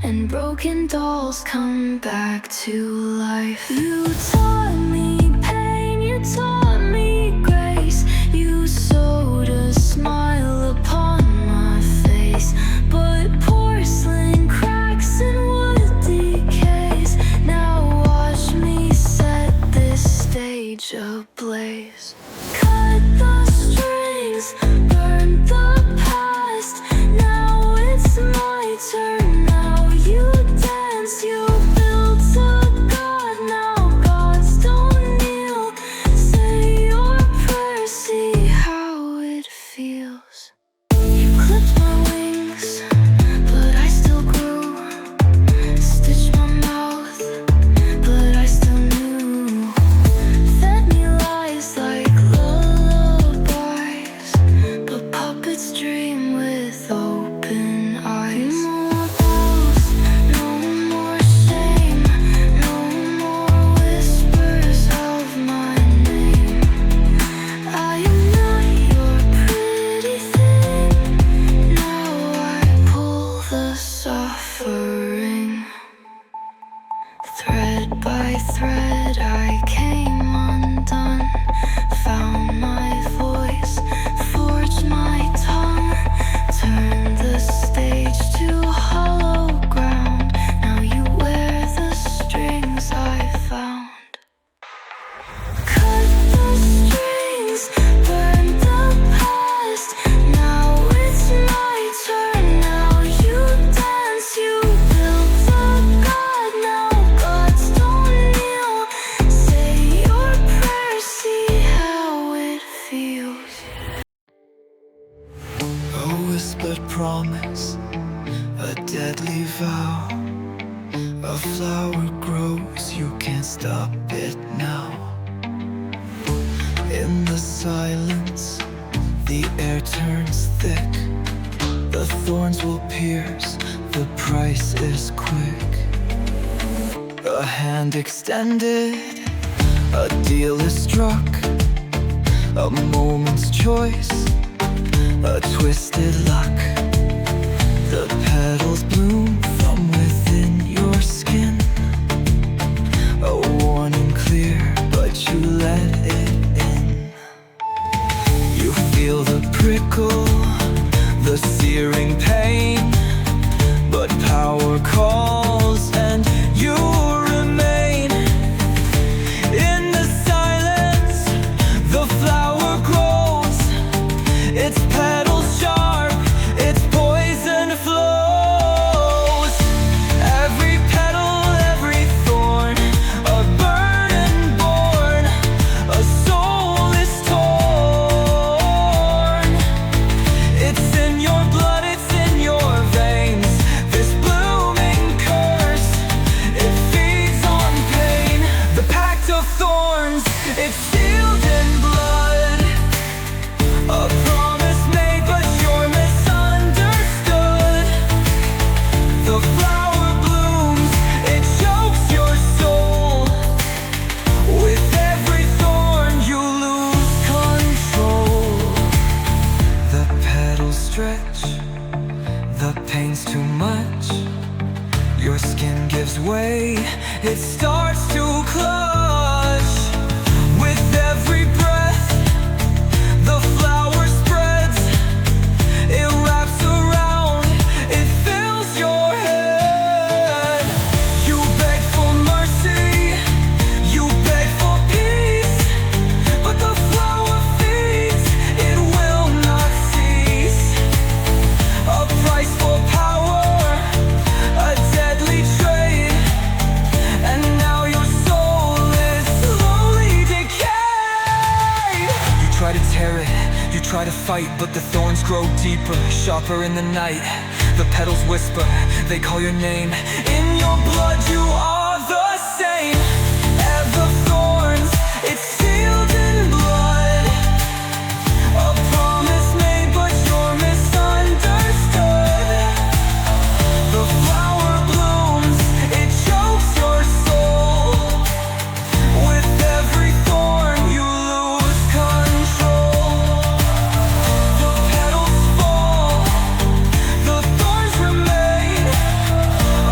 and broken dolls come back to life. You taught me pain, you taught me grace, you sewed a smile upon my face. But porcelain cracks and wood decays. Now watch me set this stage ablaze. Cut the strings, burn the past. Now it's my turn, now you dance. You built a god, now gods don't kneel. Say your prayers, see how it feels. You clipped my wings, but I still grew. Stitched my mouth, but I still knew. Fed me lies like lullabies, but puppets dream with open eyes. promise, a deadly vow. A flower grows, you can't stop it now. In the silence, the air turns thick. The thorns will pierce, the price is quick. A hand extended, a deal is struck. A moment's choice, a twisted luck. The petals bloom from within your skin. A warning clear, but you let it in. You feel the prickle, the searing pain, but power calls and you remain. In the silence, the flower grows, its petals sharp, its poison flows. Every petal, every thorn, a burden born, a soul is torn. It's in your blood, it's in your veins, this blooming curse, it feeds on pain. The Pact of Thorns, it's sealed in blood. A promise made, but you're misunderstood. The flower blooms, it chokes your soul. With every thorn you lose control. The petals stretch, the pain's too much. Your skin gives way, it starts to clutch. With every breath, the flower spreads, it wraps around, it fills your head. You beg for mercy, you beg for peace, but the flower feeds, it will not cease. A price for power, a deadly trade, and now your soul is slowly decayed. You try to tear it, you try to fight, but the thorns grow deeper, sharper in the night. The petals whisper, they call your name. In your blood you are the same. And the thorns, it's sealed in blood. A promise made, but you're misunderstood. The flower blooms, it chokes your soul. With every thorn you lose control. The petals fall, the thorns remain.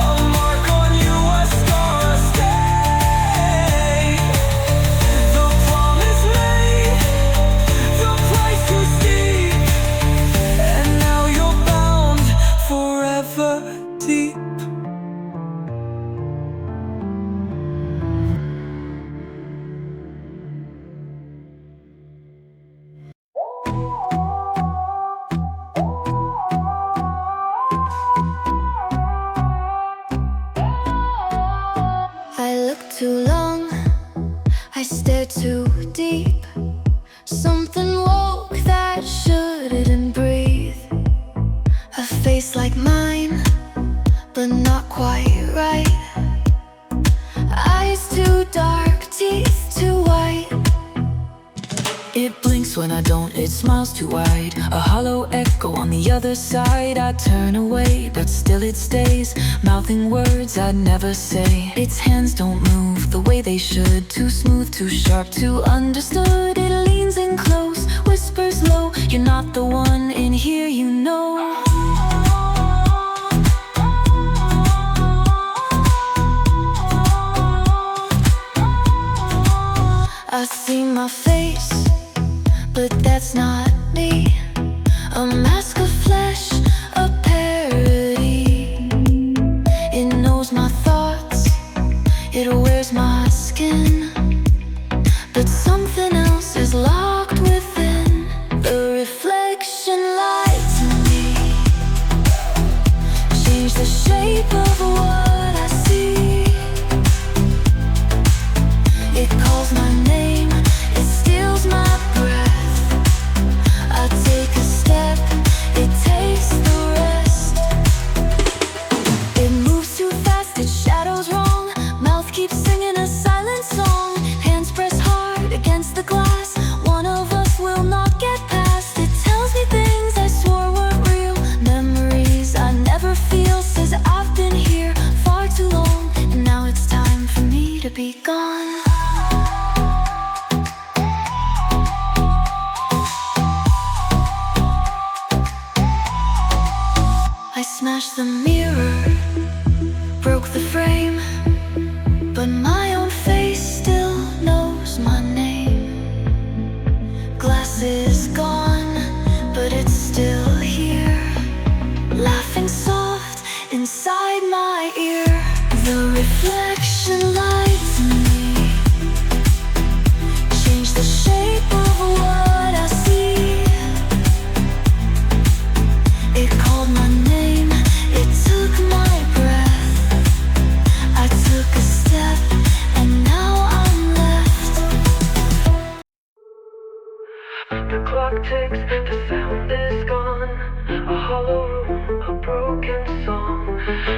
A mark on you, a scar, a stain. The promise made, the price too steep, and now you're bound forever deep. I look too long, I stare too deep. Something woke that shouldn't breathe. A face like mine, but not quite right. Eyes too dark, teeth too white. It blinks when I don't, it smiles too wide. A hollow echo on the other side. I turn away, but still it stays, mouthing words I'd never say. Its hands don't move the way they should. Too smooth, too sharp, too understood. It leans in close, whispers low, you're not the one in here, you know. I see my face, but that's not me. A mask of flesh, a parody. It knows my thoughts, it wears my skin, but something else is locked within. The reflection lied to me, changed the shape of what I see. It calls my name, it steals my breath. I take a step, smashed the mirror, broke the frame, but my own face still knows my name. Glass is gone, but it's still here, laughing soft inside my ear. The reflection lied to me, changed the shape of what I see. It called my name, it took my breath. I took a step, and now I'm left. The clock ticks, the sound is gone. A hollow room, a broken song.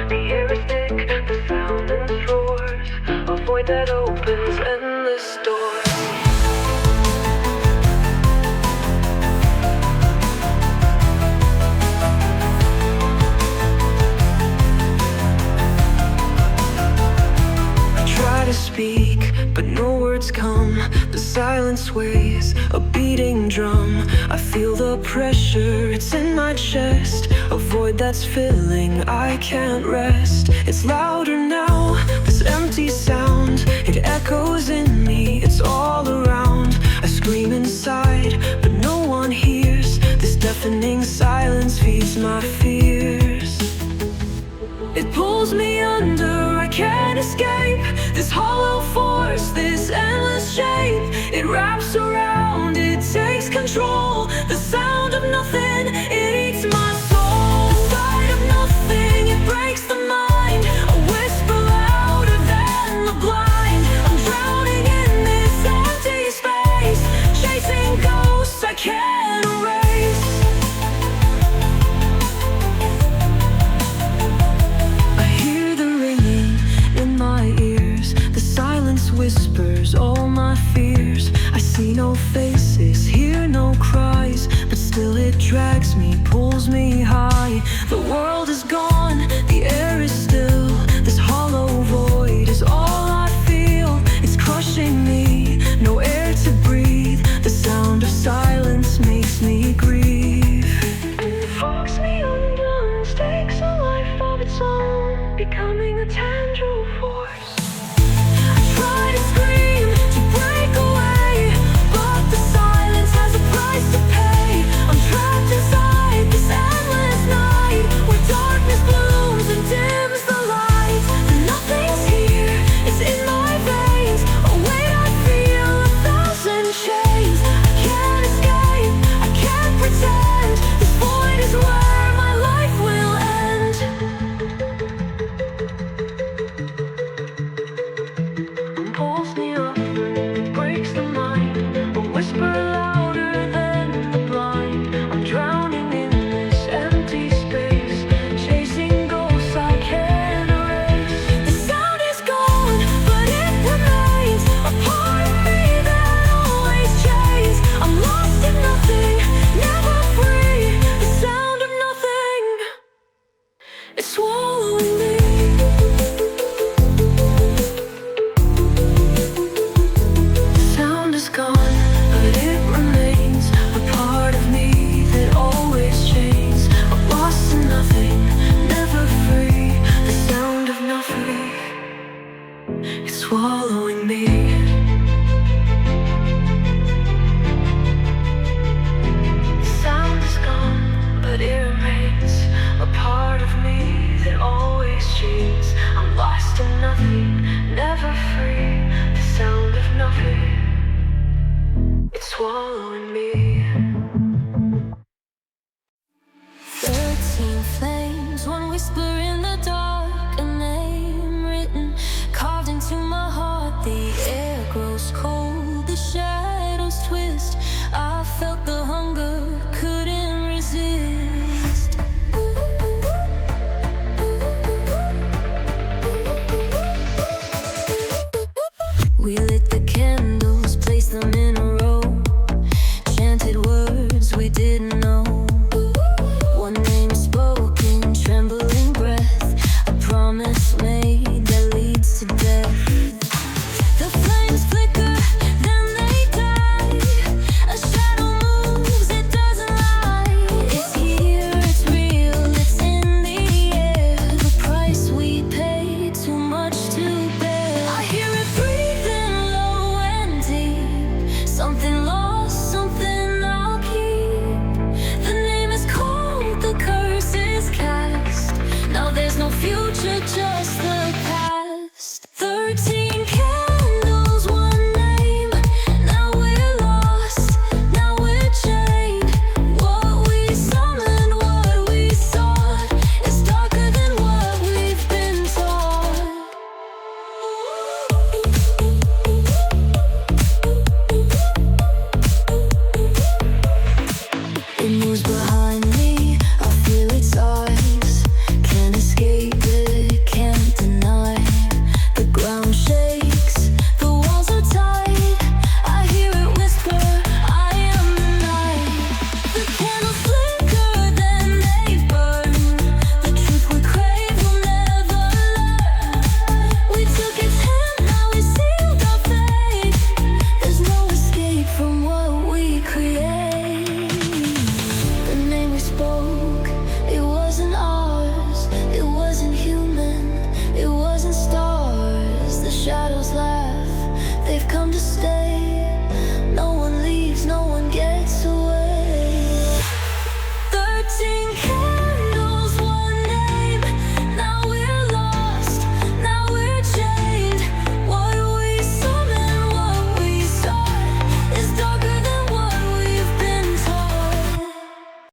The air is thick, the silence roars. A void that opens endless doors. I try to speak, but no words come. The silence weighs, a beating drum. I feel the pressure, it's in my chest. A void that's filling, I can't rest. It's louder now, this empty sound. It echoes in me, it's all around. I scream inside, but no one hears. This deafening silence feeds my fears. It pulls me under, I can't escape. This hollow force, this endless shape. It wraps around, it takes control. The sound of nothing, it eats my soul. The sight of nothing, it breaks the mind. A whisper louder than the blind. I'm drowning in this empty space, chasing ghosts I can't erase. I hear the ringing in my ears. The silence whispers all my fears. I see no faces, hear no cries, but still it drags me, pulls me high. The world is gone, the air is still. This hollow void is all I feel. It's crushing me, no air to breathe. The sound of silence makes me grieve. Fogs me undone, takes a life of its own, becoming a tangible force. I try to scream, to break away, but the silence has a price to pay. I'm trapped inside this endless night, where darkness blooms and dims the light. And nothing's here, it's in my veins. A weight I feel, 1,000 chains. I can't escape, I can't pretend. This void is where my life will end. Pulls me up, breaks the mind. A whisper louder than the blind. I'm drowning in this empty space, chasing ghosts I can't erase. The sound is gone, but it remains a part of me that always chains. I'm lost in nothing, never free. The sound of nothing, it's swallowing me. Sound is gone, but it remains a part of me that always chains. I'm lost in nothing, never free. The sound of nothing, it's swallowing me. Sound is gone, but it remains a part of me that always chains. I'm lost in nothing, never free. The sound of nothing, it's swallowing me.